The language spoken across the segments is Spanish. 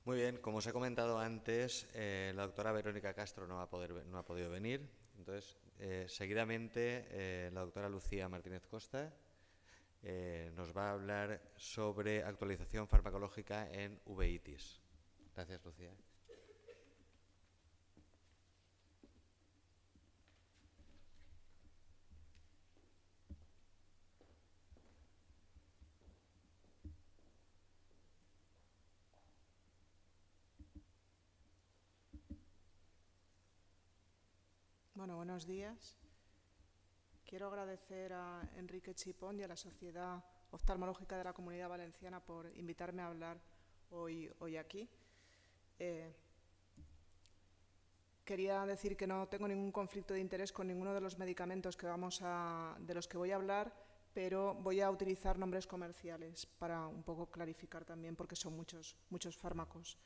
Muy bien, como os he comentado antes, la doctora Verónica Castro no ha podido venir. Entonces, seguidamente, la doctora Lucía Martínez Costa nos va a hablar sobre actualización farmacológica en uveitis. Gracias, Lucía. Bueno, buenos días. Quiero agradecer a Enrique Chipón y a la Sociedad Oftalmológica de la Comunidad Valenciana por invitarme a hablar hoy aquí. Quería decir que no tengo ningún conflicto de interés con ninguno de los medicamentos de los que voy a hablar, pero voy a utilizar nombres comerciales para un poco clarificar también, porque son muchos fármacos.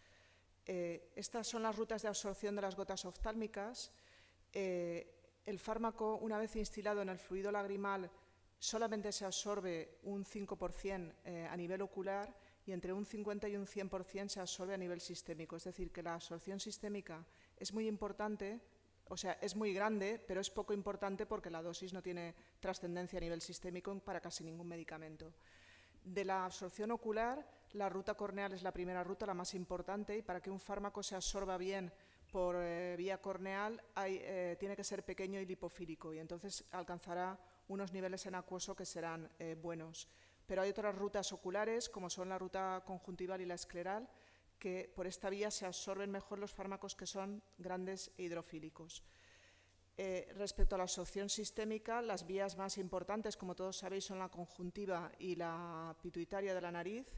Estas son las rutas de absorción de las gotas oftálmicas. El fármaco, una vez instilado en el fluido lagrimal, solamente se absorbe un 5% a nivel ocular y entre un 50 y un 100% se absorbe a nivel sistémico. Es decir, que la absorción sistémica es muy importante, o sea, es muy grande, pero es poco importante porque la dosis no tiene trascendencia a nivel sistémico para casi ningún medicamento. De la absorción ocular, la ruta corneal es la primera ruta, la más importante, y para que un fármaco se absorba bien por vía corneal tiene que ser pequeño y lipofílico, y entonces alcanzará unos niveles en acuoso que serán buenos. Pero hay otras rutas oculares, como son la ruta conjuntival y la escleral, que por esta vía se absorben mejor los fármacos que son grandes e hidrofílicos. Respecto a la absorción sistémica, las vías más importantes, como todos sabéis, son la conjuntiva y la pituitaria de la nariz,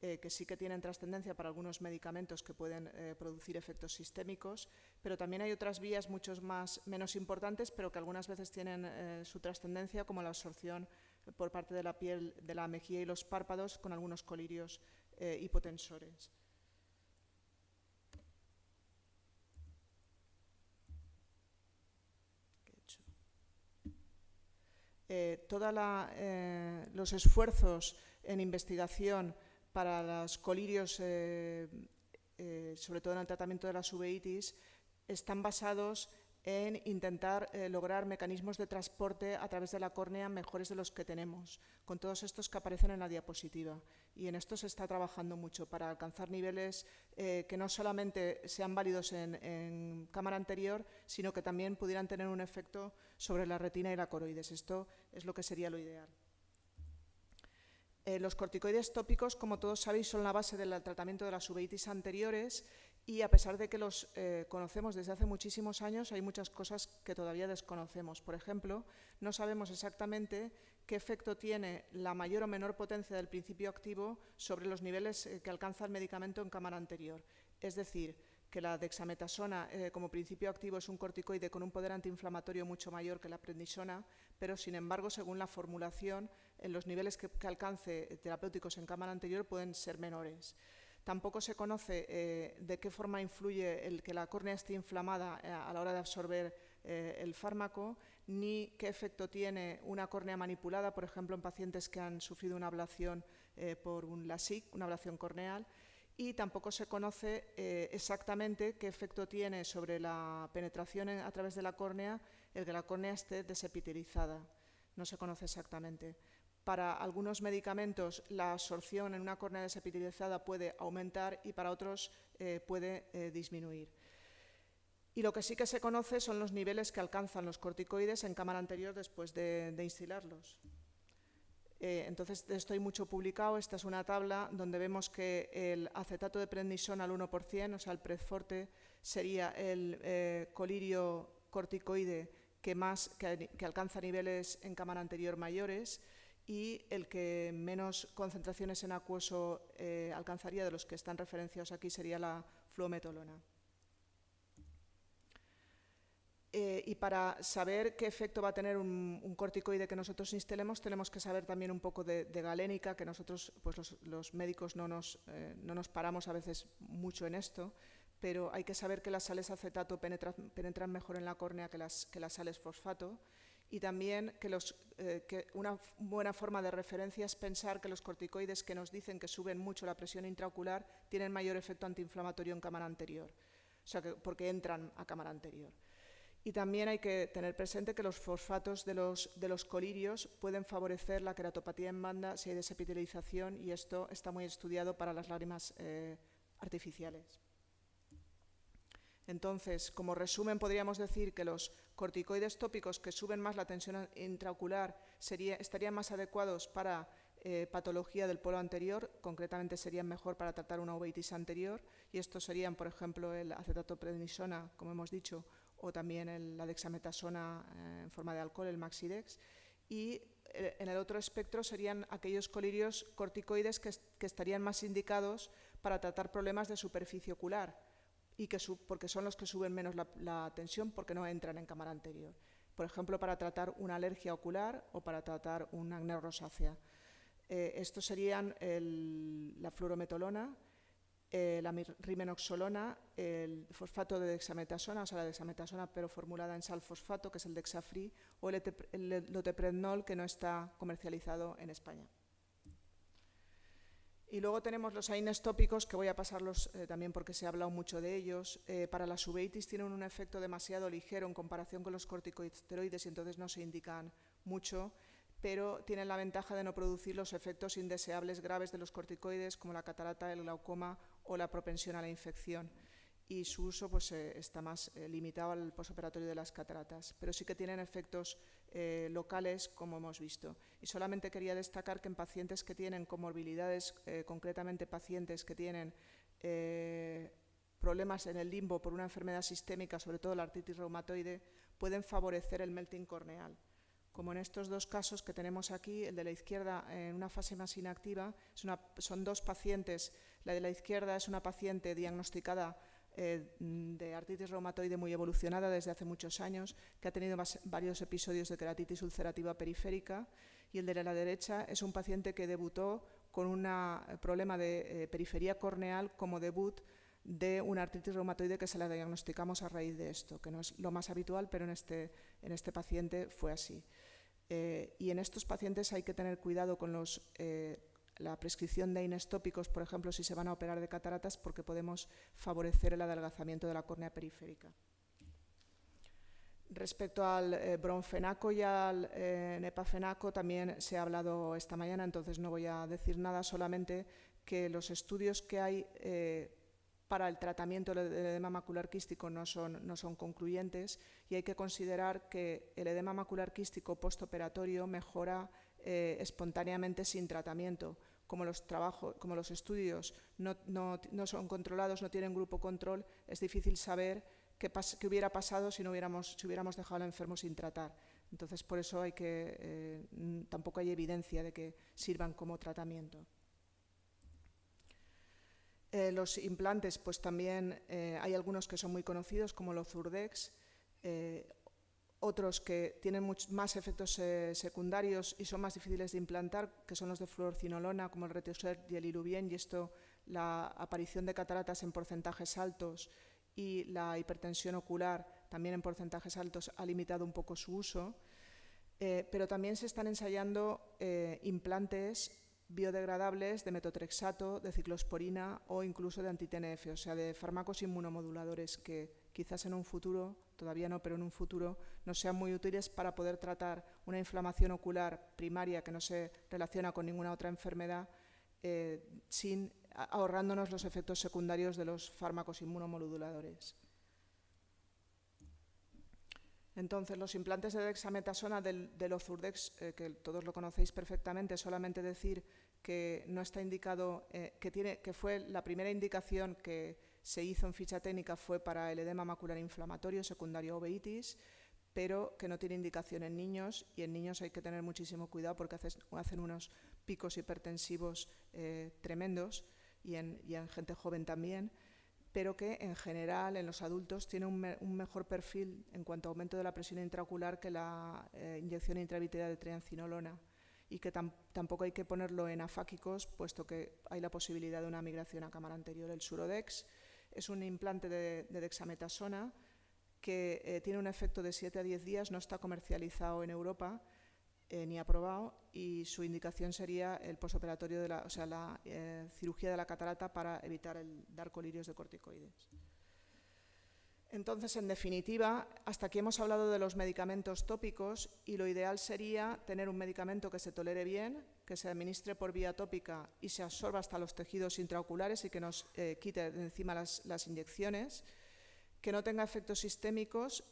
que sí que tienen trascendencia para algunos medicamentos que pueden producir efectos sistémicos, pero también hay otras vías menos importantes, pero que algunas veces tienen su trascendencia, como la absorción por parte de la piel de la mejilla y los párpados con algunos colirios hipotensores. Todos los esfuerzos en investigación para los colirios, sobre todo en el tratamiento de las uveitis, están basados en intentar lograr mecanismos de transporte a través de la córnea mejores de los que tenemos, con todos estos que aparecen en la diapositiva. Y en esto se está trabajando mucho para alcanzar niveles que no solamente sean válidos en cámara anterior, sino que también pudieran tener un efecto sobre la retina y la coroides. Esto es lo que sería lo ideal. Los corticoides tópicos, como todos sabéis, son la base del tratamiento de las uveitis anteriores, y a pesar de que los conocemos desde hace muchísimos años, hay muchas cosas que todavía desconocemos. Por ejemplo, no sabemos exactamente qué efecto tiene la mayor o menor potencia del principio activo sobre los niveles que alcanza el medicamento en cámara anterior. Es decir, que la dexametasona como principio activo es un corticoide con un poder antiinflamatorio mucho mayor que la prednisona, pero sin embargo, según la formulación, en los niveles que alcance terapéuticos en cámara anterior pueden ser menores. Tampoco se conoce de qué forma influye el que la córnea esté inflamada a la hora de absorber el fármaco, ni qué efecto tiene una córnea manipulada, por ejemplo, en pacientes que han sufrido una ablación por un LASIK, una ablación corneal, y tampoco se conoce exactamente qué efecto tiene sobre la penetración a través de la córnea el que la córnea esté desepitelizada. No se conoce exactamente. Para algunos medicamentos la absorción en una córnea desepitelizada puede aumentar y para otros puede disminuir. Y lo que sí que se conoce son los niveles que alcanzan los corticoides en cámara anterior después de instilarlos. Entonces, de esto hay mucho publicado. Esta es una tabla donde vemos que el acetato de prednisona al 1%, o sea, el Predforte, sería el colirio corticoide que alcanza niveles en cámara anterior mayores, y el que menos concentraciones en acuoso alcanzaría de los que están referenciados aquí sería la fluometolona. Y para saber qué efecto va a tener un corticoide que nosotros instalemos, tenemos que saber también un poco de galénica, que nosotros, pues los médicos no nos paramos a veces mucho en esto, pero hay que saber que las sales acetato penetran mejor en la córnea que las sales fosfato, Y también que una buena forma de referencia es pensar que los corticoides que nos dicen que suben mucho la presión intraocular tienen mayor efecto antiinflamatorio en cámara anterior, o sea, porque entran a cámara anterior. Y también hay que tener presente que los fosfatos de los colirios pueden favorecer la queratopatía en banda si hay desepitelización, y esto está muy estudiado para las lágrimas artificiales. Entonces, como resumen, podríamos decir que los corticoides tópicos que suben más la tensión intraocular estarían más adecuados para patología del polo anterior, concretamente serían mejor para tratar una uveitis anterior, y estos serían, por ejemplo, el acetatoprednisona, como hemos dicho, o también la dexametasona en forma de alcohol, el Maxidex. Y en el otro espectro serían aquellos colirios corticoides que estarían más indicados para tratar problemas de superficie ocular, y porque son los que suben menos la tensión porque no entran en cámara anterior. Por ejemplo, para tratar una alergia ocular o para tratar una acné rosácea. Estos serían la fluorometolona, la rimenoxolona, el fosfato de dexametasona, o sea, la dexametasona pero formulada en sal fosfato, que es el Dexafri, o el loteprednol, que no está comercializado en España. Y luego tenemos los AINES tópicos, que voy a pasarlos también porque se ha hablado mucho de ellos. Para las uveitis tienen un efecto demasiado ligero en comparación con los corticosteroides y entonces no se indican mucho, pero tienen la ventaja de no producir los efectos indeseables graves de los corticoides, como la catarata, el glaucoma o la propensión a la infección. Y su uso pues, está más limitado al posoperatorio de las cataratas, pero sí que tienen efectos locales, como hemos visto. Y solamente quería destacar que en pacientes que tienen comorbilidades, concretamente pacientes que tienen problemas en el limbo por una enfermedad sistémica, sobre todo la artritis reumatoide, pueden favorecer el melting corneal. Como en estos dos casos que tenemos aquí, el de la izquierda en una fase más inactiva, son dos pacientes. La de la izquierda es una paciente diagnosticada de artritis reumatoide muy evolucionada desde hace muchos años, que ha tenido varios episodios de queratitis ulcerativa periférica, y el de la derecha es un paciente que debutó con un problema de periferia corneal como debut de una artritis reumatoide que se la diagnosticamos a raíz de esto, que no es lo más habitual, pero en este paciente fue así. Y en estos pacientes hay que tener cuidado con la prescripción de AINES tópicos, por ejemplo, si se van a operar de cataratas, porque podemos favorecer el adelgazamiento de la córnea periférica. Respecto al bronfenaco y al nepafenaco también se ha hablado esta mañana, entonces no voy a decir nada, solamente que los estudios que hay para el tratamiento del edema macular quístico no son concluyentes, y hay que considerar que el edema macular quístico postoperatorio mejora espontáneamente sin tratamiento. Como los estudios no son controlados, no tienen grupo control, es difícil saber qué hubiera pasado si hubiéramos dejado al enfermo sin tratar. Entonces, por eso tampoco hay evidencia de que sirvan como tratamiento. Los implantes, pues también hay algunos que son muy conocidos, como los Zurdex, otros que tienen más efectos secundarios y son más difíciles de implantar, que son los de fluorocinolona, como el Retioset y el Iluvien, y la aparición de cataratas en porcentajes altos y la hipertensión ocular también en porcentajes altos ha limitado un poco su uso, pero también se están ensayando implantes biodegradables de metotrexato, de ciclosporina o incluso de anti-TNF, o sea, de fármacos inmunomoduladores que quizás en un futuro, todavía no, pero en un futuro nos sean muy útiles para poder tratar una inflamación ocular primaria que no se relaciona con ninguna otra enfermedad, ahorrándonos los efectos secundarios de los fármacos inmunomoduladores. Entonces, los implantes de dexametasona de los Zurdex, que todos lo conocéis perfectamente, solamente decir que no está indicado, que fue la primera indicación que se hizo en ficha técnica fue para el edema macular inflamatorio secundario a uveitis, pero que no tiene indicación en niños, y en niños hay que tener muchísimo cuidado porque hacen unos picos hipertensivos tremendos, y en gente joven también, pero que en general en los adultos tiene un mejor perfil en cuanto a aumento de la presión intraocular que la inyección intravitreal de triancinolona, y que tampoco hay que ponerlo en afáquicos, puesto que hay la posibilidad de una migración a cámara anterior. El Surodex es un implante de dexametasona que tiene un efecto de 7 a 10 días, no está comercializado en Europa ni aprobado, y su indicación sería el posoperatorio, la cirugía de la catarata para evitar dar colirios de corticoides. Entonces, en definitiva, hasta aquí hemos hablado de los medicamentos tópicos, y lo ideal sería tener un medicamento que se tolere bien, que se administre por vía tópica y se absorba hasta los tejidos intraoculares y que nos quite de encima las inyecciones, que no tenga efectos sistémicos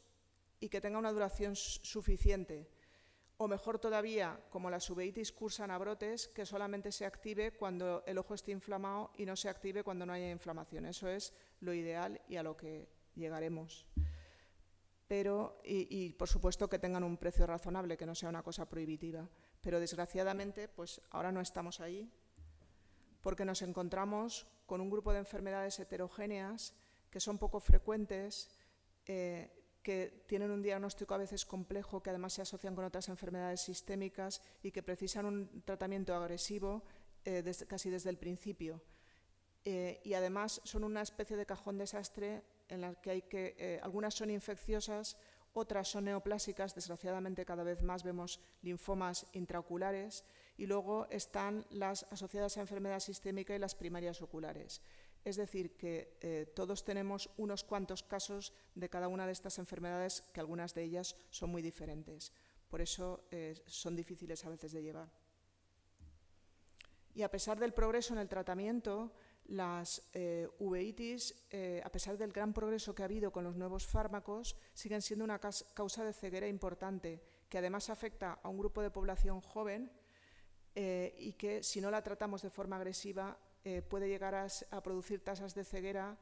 y que tenga una duración suficiente. O mejor todavía, como las uveitis cursan a brotes, que solamente se active cuando el ojo esté inflamado y no se active cuando no haya inflamación. Eso es lo ideal y a lo que llegaremos. Pero, y por supuesto que tengan un precio razonable, que no sea una cosa prohibitiva. Pero desgraciadamente, pues ahora no estamos ahí, porque nos encontramos con un grupo de enfermedades heterogéneas que son poco frecuentes, que tienen un diagnóstico a veces complejo, que además se asocian con otras enfermedades sistémicas y que precisan un tratamiento agresivo casi desde el principio. Y además son una especie de cajón desastre en la que algunas son infecciosas, otras son neoplásicas, desgraciadamente cada vez más vemos linfomas intraoculares, y luego están las asociadas a enfermedad sistémica y las primarias oculares. Es decir, que todos tenemos unos cuantos casos de cada una de estas enfermedades, que algunas de ellas son muy diferentes. Por eso son difíciles a veces de llevar. Y a pesar del progreso en el tratamiento, las uveitis, a pesar del gran progreso que ha habido con los nuevos fármacos, siguen siendo una causa de ceguera importante, que además afecta a un grupo de población joven y que, si no la tratamos de forma agresiva, puede llegar a producir tasas de ceguera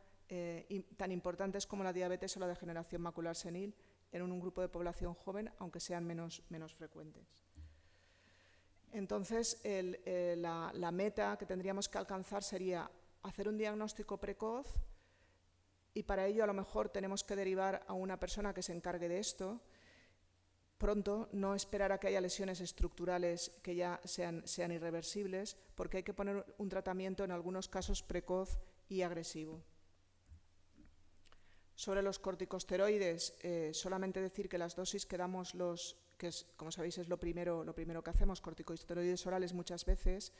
tan importantes como la diabetes o la degeneración macular senil en un grupo de población joven, aunque sean menos frecuentes. Entonces, la meta que tendríamos que alcanzar sería hacer un diagnóstico precoz, y para ello a lo mejor tenemos que derivar a una persona que se encargue de esto pronto, no esperar a que haya lesiones estructurales que ya sean irreversibles, porque hay que poner un tratamiento en algunos casos precoz y agresivo. Sobre los corticosteroides, solamente decir que las dosis que damos, como sabéis es lo primero que hacemos, corticosteroides orales muchas veces,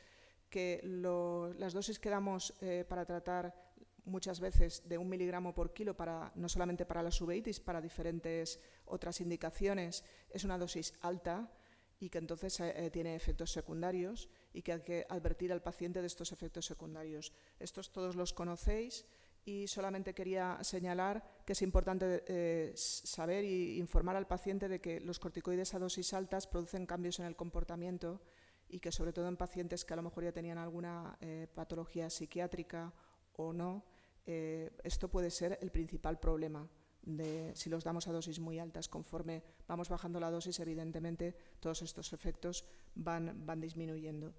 que las dosis que damos para tratar muchas veces de 1 miligramo por kilo, no solamente para las uveitis, para diferentes otras indicaciones, es una dosis alta y que entonces tiene efectos secundarios, y que hay que advertir al paciente de estos efectos secundarios. Estos todos los conocéis, y solamente quería señalar que es importante saber e informar al paciente de que los corticoides a dosis altas producen cambios en el comportamiento, y que sobre todo en pacientes que a lo mejor ya tenían alguna patología psiquiátrica o no, esto puede ser el principal problema si los damos a dosis muy altas. Conforme vamos bajando la dosis, evidentemente todos estos efectos van disminuyendo.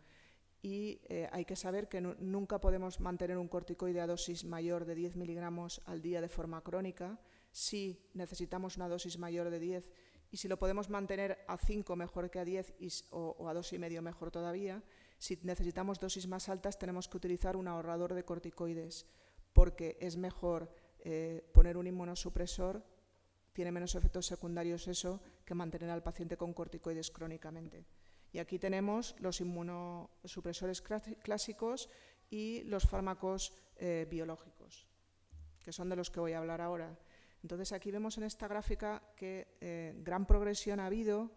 Y hay que saber que nunca podemos mantener un corticoide a dosis mayor de 10 miligramos al día de forma crónica. Si necesitamos una dosis mayor de 10, y si lo podemos mantener a 5 mejor que a 10 o a 2,5 mejor todavía. Si necesitamos dosis más altas, tenemos que utilizar un ahorrador de corticoides, porque es mejor poner un inmunosupresor, tiene menos efectos secundarios eso que mantener al paciente con corticoides crónicamente. Y aquí tenemos los inmunosupresores clásicos y los fármacos biológicos, que son de los que voy a hablar ahora. Entonces, aquí vemos en esta gráfica que gran progresión ha habido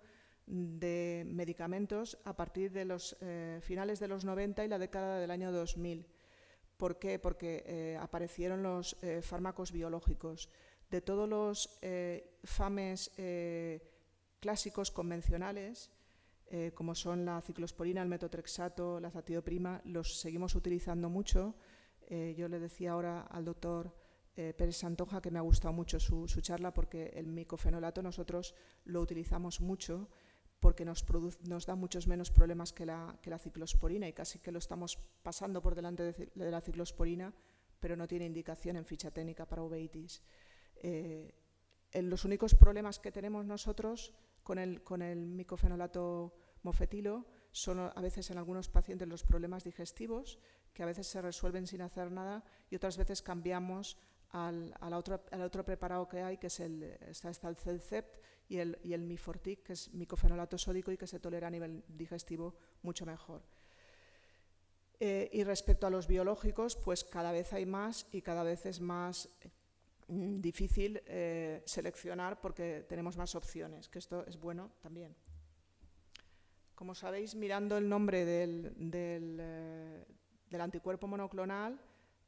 de medicamentos a partir de los finales de los 90 y la década del año 2000. ¿Por qué? Porque aparecieron los fármacos biológicos. De todos los FAMES clásicos convencionales, como son la ciclosporina, el metotrexato, la azatioprima, los seguimos utilizando mucho. Yo le decía ahora al doctor Pérez Santoja que me ha gustado mucho su charla, porque el micofenolato nosotros lo utilizamos mucho, porque nos da muchos menos problemas que la ciclosporina, y casi que lo estamos pasando por delante de la ciclosporina, pero no tiene indicación en ficha técnica para uveitis. Los únicos problemas que tenemos nosotros con el micofenolato mofetilo son a veces en algunos pacientes los problemas digestivos, que a veces se resuelven sin hacer nada, y otras veces cambiamos al otro preparado que hay, que es está el Celcept y el Mifortic, que es micofenolato sódico y que se tolera a nivel digestivo mucho mejor. Y respecto a los biológicos, pues cada vez hay más y cada vez es más difícil seleccionar porque tenemos más opciones, que esto es bueno también. Como sabéis, mirando el nombre del anticuerpo monoclonal,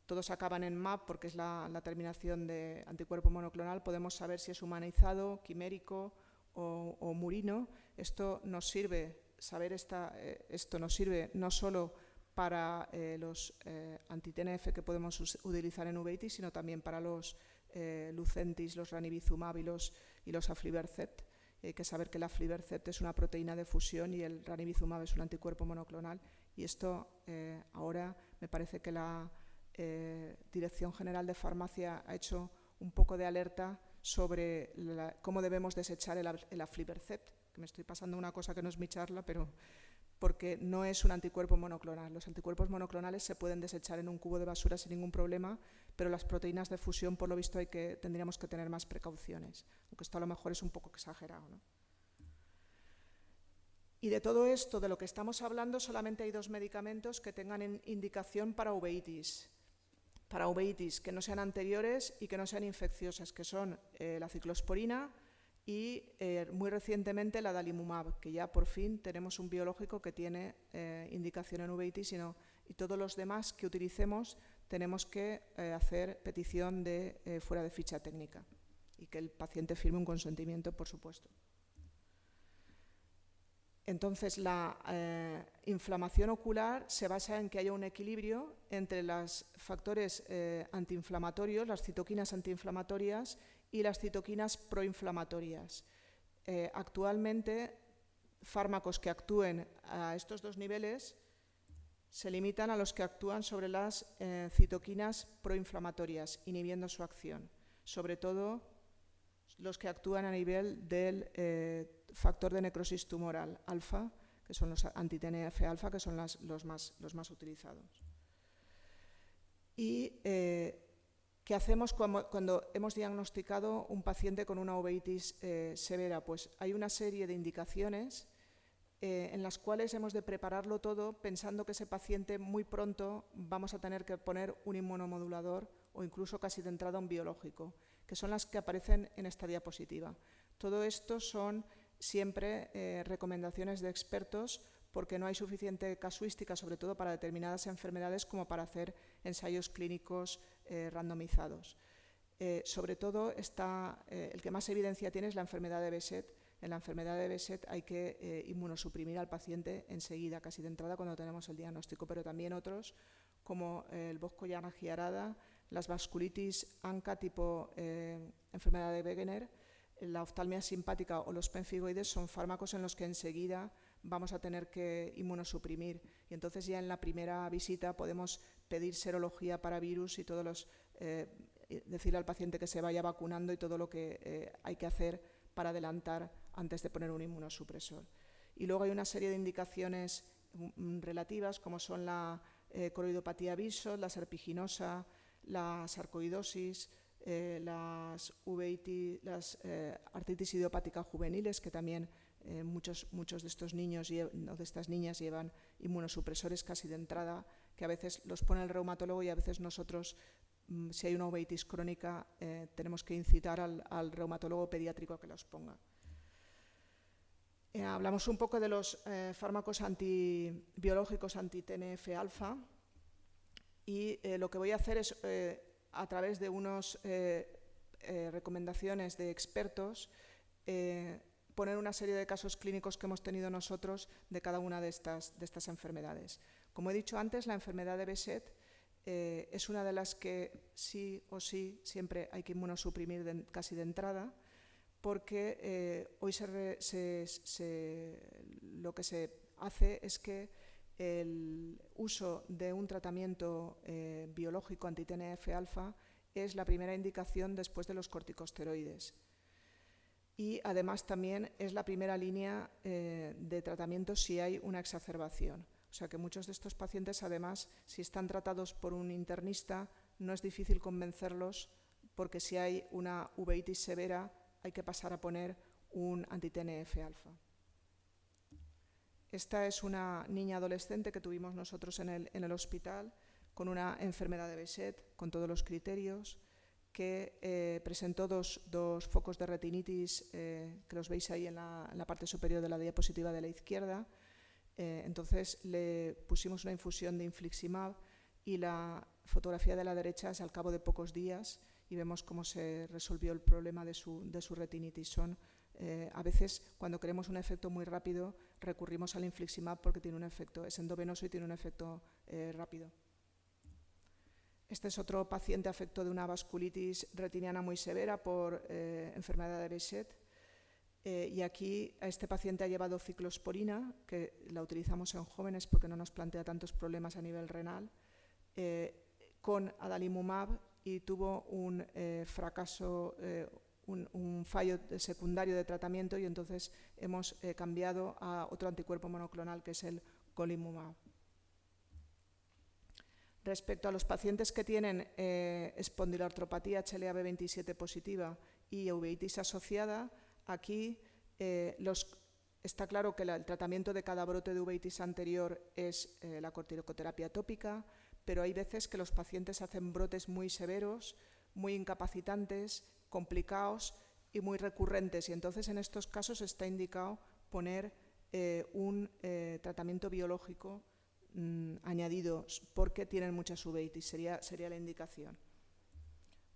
todos acaban en MAP porque es la terminación de anticuerpo monoclonal, podemos saber si es humanizado, quimérico o murino. Esto nos sirve, esto nos sirve no solo para los anti-TNF que podemos utilizar en uveitis, sino también para los Lucentis, los ranibizumab y los aflibercept. Hay que saber que el aflibercept es una proteína de fusión y el ranibizumab es un anticuerpo monoclonal. Y esto ahora me parece que la Dirección General de Farmacia ha hecho un poco de alerta sobre cómo debemos desechar el aflibercept, que me estoy pasando una cosa que no es mi charla, pero porque no es un anticuerpo monoclonal. Los anticuerpos monoclonales se pueden desechar en un cubo de basura sin ningún problema, pero las proteínas de fusión, por lo visto, tendríamos que tener más precauciones, aunque esto a lo mejor es un poco exagerado, ¿no? Y de todo esto, de lo que estamos hablando, solamente hay 2 medicamentos que tengan indicación para uveitis que no sean anteriores y que no sean infecciosas, que son la ciclosporina y muy recientemente la adalimumab, que ya por fin tenemos un biológico que tiene indicación en uveitis y todos los demás que utilicemos tenemos que hacer petición de fuera de ficha técnica y que el paciente firme un consentimiento, por supuesto. Entonces, la inflamación ocular se basa en que haya un equilibrio entre los factores antiinflamatorios, las citoquinas antiinflamatorias y las citoquinas proinflamatorias. Actualmente, fármacos que actúen a estos 2 niveles se limitan a los que actúan sobre las citoquinas proinflamatorias, inhibiendo su acción, sobre todo los que actúan a nivel del factor de necrosis tumoral alfa, que son los anti-TNF alfa, que son los más utilizados. Y ¿qué hacemos cuando hemos diagnosticado un paciente con una uveitis severa? Pues hay una serie de indicaciones en las cuales hemos de prepararlo todo pensando que ese paciente muy pronto vamos a tener que poner un inmunomodulador o incluso casi de entrada un biológico, que son las que aparecen en esta diapositiva. Todo esto son siempre recomendaciones de expertos porque no hay suficiente casuística, sobre todo para determinadas enfermedades, como para hacer ensayos clínicos randomizados. Sobre todo, el que más evidencia tiene es la enfermedad de Behçet. En la enfermedad de Behçet hay que inmunosuprimir al paciente enseguida, casi de entrada, cuando tenemos el diagnóstico, pero también otros, como el Bosco-Janagiarada, las vasculitis ANCA tipo enfermedad de Wegener, la oftalmia simpática o los pemfigoides son fármacos en los que enseguida vamos a tener que inmunosuprimir. Y entonces ya en la primera visita podemos pedir serología para virus y decirle al paciente que se vaya vacunando y todo lo que hay que hacer para adelantar antes de poner un inmunosupresor. Y luego hay una serie de indicaciones relativas, como son la coroidopatía Bisot, la serpiginosa, la sarcoidosis, las artritis idiopática juveniles, que también muchos de estos niños o de estas niñas llevan inmunosupresores casi de entrada, que a veces los pone el reumatólogo y a veces nosotros, si hay una uveitis crónica, tenemos que incitar al reumatólogo pediátrico a que los ponga. Hablamos un poco de los fármacos biológicos anti-TNF alfa y lo que voy a hacer es, a través de unas recomendaciones de expertos, poner una serie de casos clínicos que hemos tenido nosotros de cada una de estas enfermedades. Como he dicho antes, la enfermedad de Behçet es una de las que sí o sí siempre hay que inmunosuprimir casi de entrada, porque hoy lo que se hace es que el uso de un tratamiento biológico anti-TNF alfa es la primera indicación después de los corticosteroides. Y además también es la primera línea de tratamiento si hay una exacerbación. O sea que muchos de estos pacientes, además, si están tratados por un internista, no es difícil convencerlos porque si hay una uveitis severa hay que pasar a poner un anti-TNF-alfa. Esta es una niña adolescente que tuvimos nosotros en el hospital con una enfermedad de Behçet, con todos los criterios, que presentó dos focos de retinitis que los veis ahí en la parte superior de la diapositiva de la izquierda. Entonces le pusimos una infusión de infliximab y la fotografía de la derecha es al cabo de pocos días y vemos cómo se resolvió el problema de su retinitis. A veces, cuando queremos un efecto muy rápido, recurrimos al infliximab porque tiene un efecto, es endovenoso y tiene un efecto rápido. Este es otro paciente afecto de una vasculitis retiniana muy severa por enfermedad de Behçet. Y aquí a este paciente ha llevado ciclosporina, que la utilizamos en jóvenes porque no nos plantea tantos problemas a nivel renal, con adalimumab, y tuvo un fracaso, un fallo secundario de tratamiento, y entonces hemos cambiado a otro anticuerpo monoclonal que es el golimumab. Respecto a los pacientes que tienen espondiloartropatía HLA-B27 positiva y uveitis asociada, aquí está claro que el tratamiento de cada brote de uveitis anterior es la corticoterapia tópica, pero hay veces que los pacientes hacen brotes muy severos, muy incapacitantes, complicados y muy recurrentes, y entonces en estos casos está indicado poner un tratamiento biológico añadido porque tienen muchas uveitis, sería la indicación.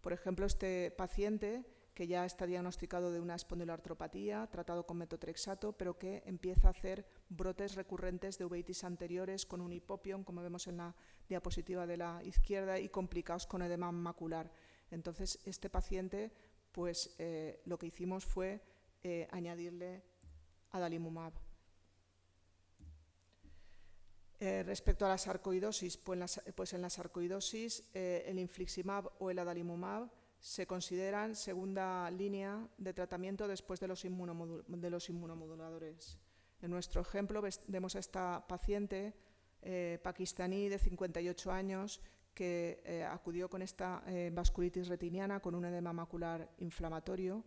Por ejemplo, este paciente que ya está diagnosticado de una espondiloartropatía, tratado con metotrexato, pero que empieza a hacer brotes recurrentes de uveitis anteriores con un hipopion, como vemos en la diapositiva de la izquierda, y complicados con edema macular. Entonces, este paciente, pues lo que hicimos fue añadirle adalimumab. Respecto a la sarcoidosis, pues en la sarcoidosis el infliximab o el adalimumab se consideran segunda línea de tratamiento después de los inmunomoduladores. En nuestro ejemplo vemos a esta paciente pakistaní de 58 años que acudió con esta vasculitis retiniana con un edema macular inflamatorio,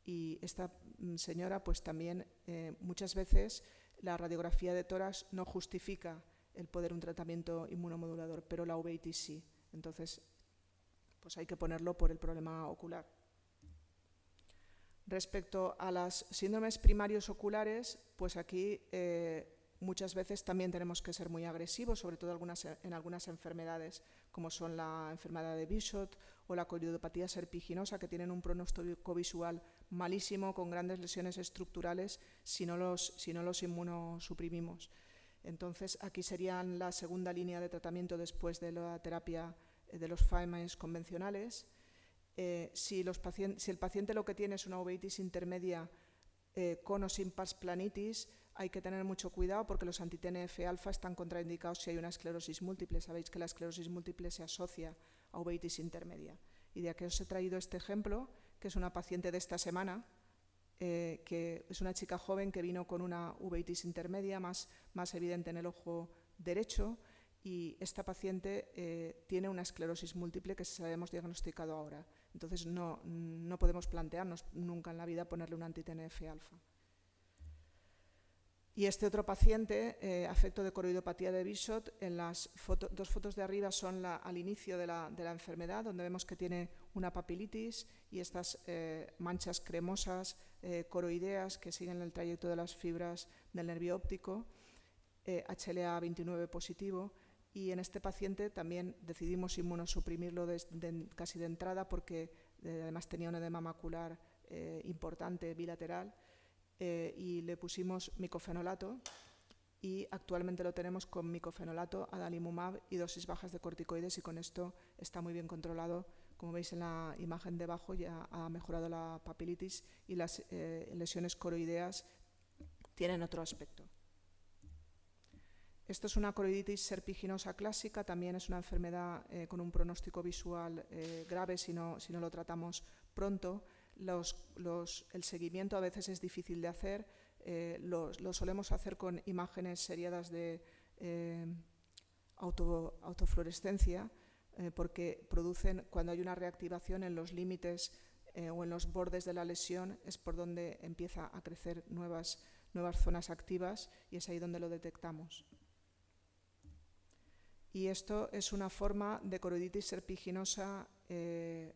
y esta señora pues también muchas veces la radiografía de tórax no justifica el poder un tratamiento inmunomodulador, pero la uveitis sí. Entonces, pues hay que ponerlo por el problema ocular. Respecto a los síndromes primarios oculares, pues aquí muchas veces también tenemos que ser muy agresivos, sobre todo en algunas enfermedades, como son la enfermedad de Behçet o la coridopatía serpiginosa, que tienen un pronóstico visual malísimo, con grandes lesiones estructurales si no los inmunosuprimimos. Entonces, aquí serían la segunda línea de tratamiento después de la terapia de los FAEMAs convencionales. Si el paciente lo que tiene es una uveitis intermedia con o sin pars planitis, hay que tener mucho cuidado porque los anti-TNF-alfa están contraindicados si hay una esclerosis múltiple. Sabéis que la esclerosis múltiple se asocia a uveitis intermedia. Y de aquí os he traído este ejemplo, que es una paciente de esta semana, que es una chica joven que vino con una uveitis intermedia más evidente en el ojo derecho, y esta paciente tiene una esclerosis múltiple que se la hemos diagnosticado ahora. Entonces no podemos plantearnos nunca en la vida ponerle un anti-TNF-alfa. Y este otro paciente, afecto de coroidopatía de Behçet, en las dos fotos de arriba son al inicio de la enfermedad, donde vemos que tiene una papilitis y estas manchas cremosas coroideas que siguen el trayecto de las fibras del nervio óptico, HLA-29 positivo. Y en este paciente también decidimos inmunosuprimirlo casi de entrada porque además tenía un edema macular importante bilateral, y le pusimos micofenolato, y actualmente lo tenemos con micofenolato, adalimumab y dosis bajas de corticoides, y con esto está muy bien controlado. Como veis en la imagen debajo, ya ha mejorado la papilitis y las lesiones coroideas tienen otro aspecto. Esto es una coroiditis serpiginosa clásica, también es una enfermedad con un pronóstico visual grave si no lo tratamos pronto. El seguimiento a veces es difícil de hacer, lo solemos hacer con imágenes seriadas de autofluorescencia, porque producen, cuando hay una reactivación en los límites o en los bordes de la lesión, es por donde empieza a crecer nuevas zonas activas y es ahí donde lo detectamos. Y esto es una forma de coroiditis serpiginosa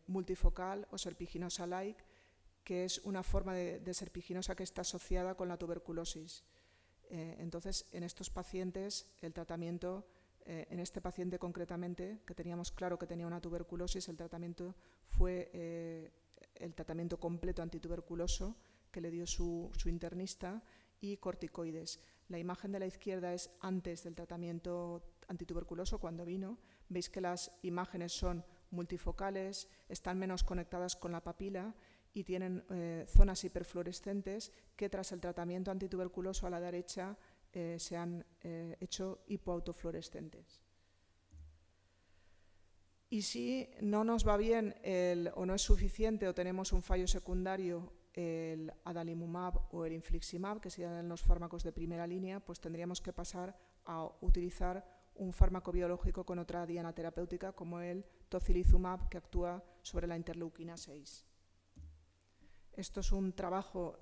multifocal o serpiginosa-like, que es una forma de serpiginosa que está asociada con la tuberculosis. Entonces, en estos pacientes, el tratamiento, en este paciente concretamente, que teníamos claro que tenía una tuberculosis, el tratamiento fue el tratamiento completo antituberculoso que le dio su internista y corticoides. La imagen de la izquierda es antes del tratamiento antituberculoso, cuando vino. Veis que las imágenes son multifocales, están menos conectadas con la papila y tienen zonas hiperfluorescentes que tras el tratamiento antituberculoso a la derecha se han hecho hipoautofluorescentes. Y si no nos va bien o no es suficiente o tenemos un fallo secundario, el adalimumab o el infliximab, que serían los fármacos de primera línea, pues tendríamos que pasar a utilizar un fármaco biológico con otra diana terapéutica como el tocilizumab, que actúa sobre la interleuquina 6. Esto es un trabajo,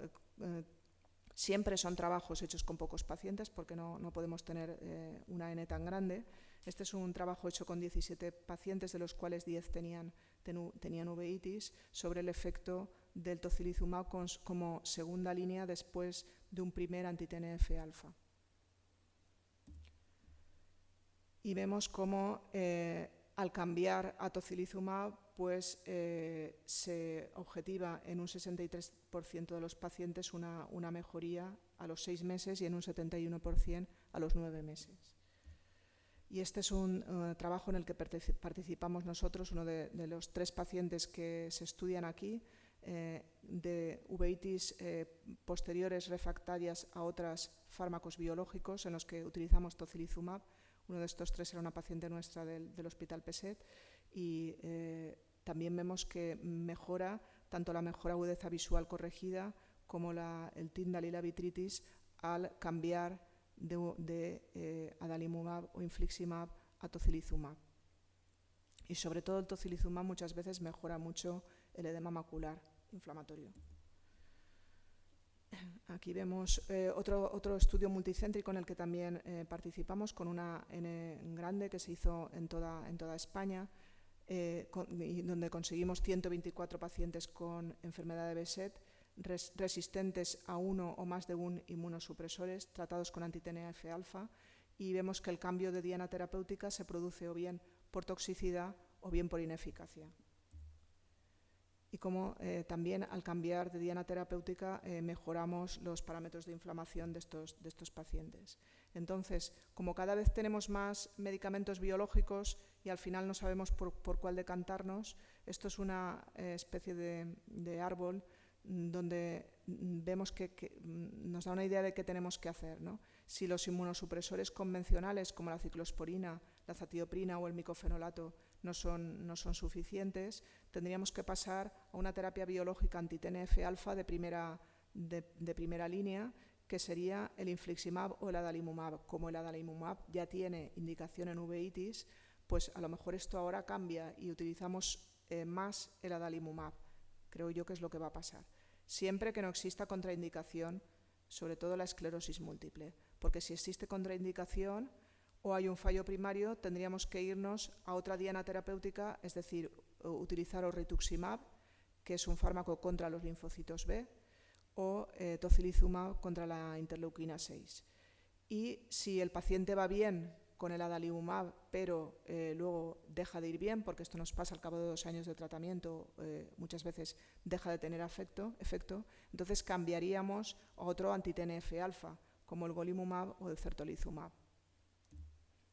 siempre son trabajos hechos con pocos pacientes porque no podemos tener una N tan grande. Este es un trabajo hecho con 17 pacientes, de los cuales 10 tenían uveitis, sobre el efecto del tocilizumab como segunda línea después de un primer anti-TNF-alfa. Y vemos cómo al cambiar a tocilizumab, pues se objetiva en un 63% de los pacientes una mejoría a los 6 meses y en un 71% a los 9 meses. Y este es un trabajo en el que participamos nosotros, uno de los 3 pacientes que se estudian aquí, de uveitis posteriores refractarias a otros fármacos biológicos en los que utilizamos tocilizumab. Uno de estos 3 era una paciente nuestra del Hospital Peset y también vemos que mejora tanto la mejor agudeza visual corregida como el Tyndall y la vitritis al cambiar de adalimumab o infliximab a tocilizumab. Y sobre todo el tocilizumab muchas veces mejora mucho el edema macular inflamatorio. Aquí vemos otro estudio multicéntrico en el que también participamos con una N grande que se hizo en toda España, y donde conseguimos 124 pacientes con enfermedad de Behçet resistentes a uno o más de un inmunosupresores tratados con anti-TNF-alfa, y vemos que el cambio de diana terapéutica se produce o bien por toxicidad o bien por ineficacia. Y como también al cambiar de diana terapéutica mejoramos los parámetros de inflamación de estos pacientes. Entonces, como cada vez tenemos más medicamentos biológicos y al final no sabemos por cuál decantarnos, esto es una especie de árbol donde vemos que nos da una idea de qué tenemos que hacer, ¿no? Si los inmunosupresores convencionales como la ciclosporina, la azatioprina o el micofenolato no son suficientes, tendríamos que pasar a una terapia biológica anti-TNF-alfa de primera línea, que sería el infliximab o el adalimumab. Como el adalimumab ya tiene indicación en uveitis, pues a lo mejor esto ahora cambia y utilizamos más el adalimumab. Creo yo que es lo que va a pasar. Siempre que no exista contraindicación, sobre todo la esclerosis múltiple, porque si existe contraindicación o hay un fallo primario, tendríamos que irnos a otra diana terapéutica, es decir, utilizar o rituximab, que es un fármaco contra los linfocitos B, o tocilizumab contra la interleuquina 6. Y si el paciente va bien con el adalimumab, pero luego deja de ir bien, porque esto nos pasa al cabo de 2 años de tratamiento, muchas veces deja de tener efecto, entonces cambiaríamos a otro anti-TNF-alfa, como el golimumab o el certolizumab.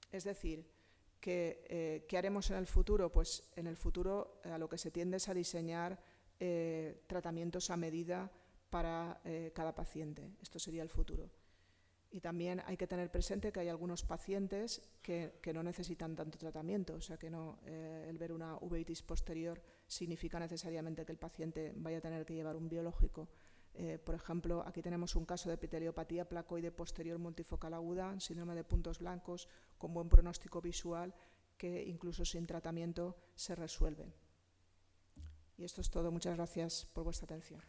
Es decir, ¿qué haremos en el futuro? Pues en el futuro a lo que se tiende es a diseñar tratamientos a medida para cada paciente. Esto sería el futuro. Y también hay que tener presente que hay algunos pacientes que no necesitan tanto tratamiento, o sea que el ver una uveitis posterior significa necesariamente que el paciente vaya a tener que llevar un biológico. Por ejemplo, aquí tenemos un caso de epiteliopatía placoide posterior multifocal aguda, síndrome de puntos blancos, con buen pronóstico visual, que incluso sin tratamiento se resuelven. Y esto es todo. Muchas gracias por vuestra atención.